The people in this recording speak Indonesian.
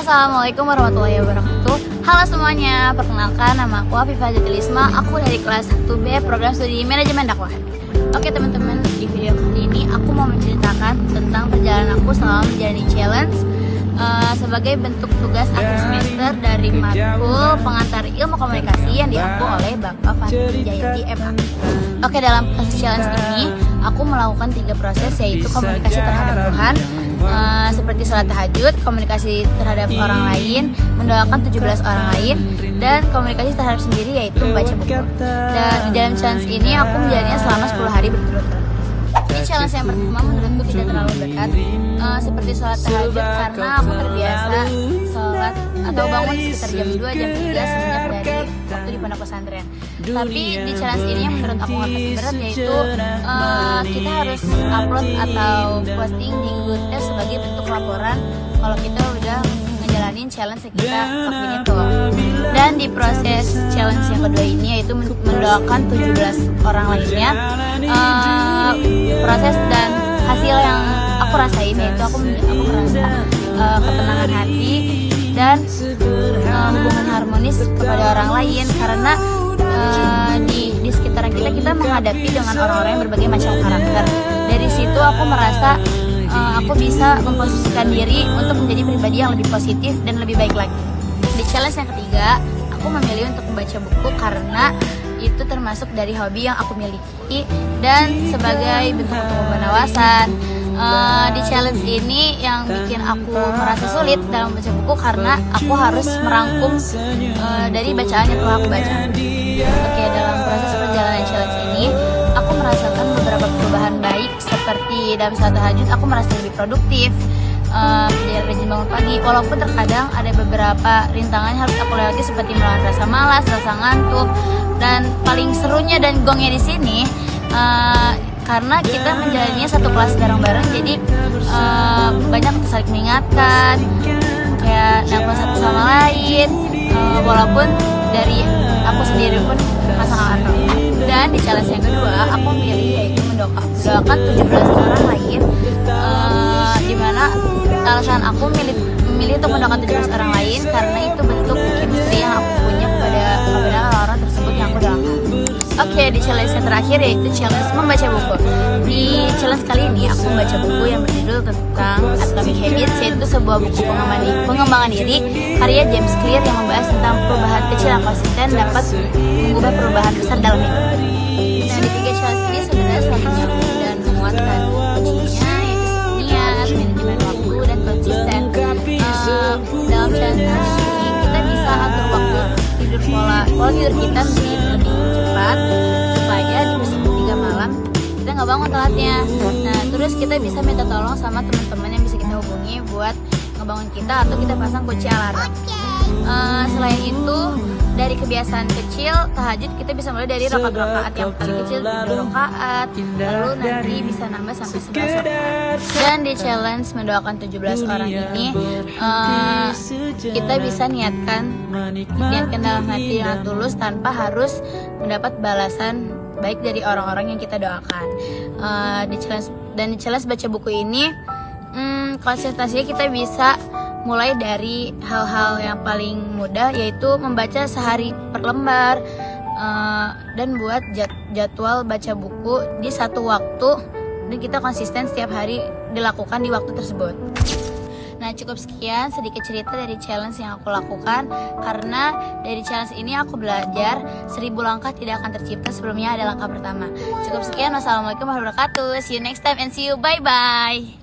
Assalamualaikum warahmatullahi wabarakatuh. Halo semuanya, perkenalkan nama aku Afifah Jatilisma. Aku dari kelas 1B program studi manajemen dakwah. Oke teman-teman, di video kali ini aku mau menceritakan tentang perjalanan aku selama menjalani challenge sebagai bentuk tugas akhir semester dari matkul pengantar ilmu komunikasi yang diampu oleh Bapak Fahri Jayadi MA. Oke, dalam proses challenge ini aku melakukan 3 proses, yaitu komunikasi terhadap Tuhan, seperti sholat tahajud, komunikasi terhadap orang lain, mendoakan 17 orang lain, dan komunikasi terhadap sendiri, yaitu membaca buku. Dan di dalam challenge ini aku menjalannya selama 10 hari berturut-turut. Di challenge yang pertama menurutku tidak terlalu berat, seperti sholat tahajud, karena aku terbiasa sholat atau bangun sekitar jam 2, jam 3 semenjak dari waktu di pondok pesantren. Tapi di challenge ini yang menurut aku nggak berat, yaitu kita harus upload atau posting di Google sebagai bentuk laporan kalau kita udah ngejalanin challenge yang kita lakuin itu. Dan di proses challenge yang kedua ini, yaitu mendoakan 17 orang lainnya, proses dan hasil yang aku rasain yaitu aku merasa ketenangan hati dan hubungan harmonis kepada orang lain, karena di sekitaran kita menghadapi dengan orang-orang yang berbagai macam karakter. Dari situ aku merasa aku bisa memposisikan diri untuk menjadi pribadi yang lebih positif dan lebih baik lagi. Di challenge yang ketiga, aku memilih untuk membaca buku karena itu termasuk dari hobi yang aku miliki dan sebagai bentuk pengembangan wawasan. Di challenge ini yang bikin aku merasa sulit dalam membaca buku karena aku harus merangkum dari bacaan yang telah aku baca. Oke, dalam proses perjalanan challenge ini aku merasakan beberapa perubahan baik, seperti dalam sholat tahajud aku merasa lebih produktif, dia rajin bangun pagi, walaupun terkadang ada beberapa rintangan yang harus aku lewati, seperti melawan rasa malas, rasa ngantuk, dan paling serunya dan gongnya di sini karena kita menjalannya satu kelas bareng-bareng, jadi banyak saling mengingatkan, kayak nelpon satu sama lain, walaupun dari aku sendiri pun masalah atau. Dan di challenge yang kedua aku pilih yaitu mendoakan 17 orang lain, dimana alasan aku memilih untuk mendoakan 17 orang lain karena itu bentuk chemistry yang aku punya kepada orang tersebut yang aku doakan. Oke, di challenge yang terakhir yaitu challenge membaca buku. Di challenge kali ini aku membaca buku yang berjudul tentang Atomic Habits, yaitu sebuah buku pengembangan diri karya James Clear yang membahas tentang perubahan kecil yang konsisten dapat mengubah perubahan besar dalam hidup. Nah, di 3 challenge ini sebenarnya selalu nyambung dan menguatkan kuncinya, yaitu niat, manajemen waktu, dan konsisten. Dalam challenge ini kita bisa atur waktu tidur, pola tidur kita menjadi lebih cepat supaya di jam 3 malam kita nggak bangun telatnya. Nah, terus kita bisa minta tolong sama teman-teman yang bisa kita hubungi buat ngebangun kita, atau kita pasang kunci alarm. Selain itu, dari kebiasaan kecil tahajud kita bisa mulai dari rakaat yang paling kecil 7 rakaat, lalu nanti bisa nambah sampai 11 rakaat. Dan di challenge mendoakan 17 orang ini, kita bisa niatkan dalam hati yang tulus tanpa harus mendapat balasan baik dari orang-orang yang kita doakan. Di challenge baca buku ini, konsentrasinya kita bisa mulai dari hal-hal yang paling mudah, yaitu membaca sehari per lembar, dan buat jadwal baca buku di satu waktu, dan kita konsisten setiap hari dilakukan di waktu tersebut. Nah, cukup sekian sedikit cerita dari challenge yang aku lakukan, karena dari challenge ini aku belajar 1000 langkah tidak akan tercipta sebelumnya ada langkah pertama. Cukup sekian, wassalamualaikum warahmatullahi wabarakatuh. See you next time and see you, bye bye.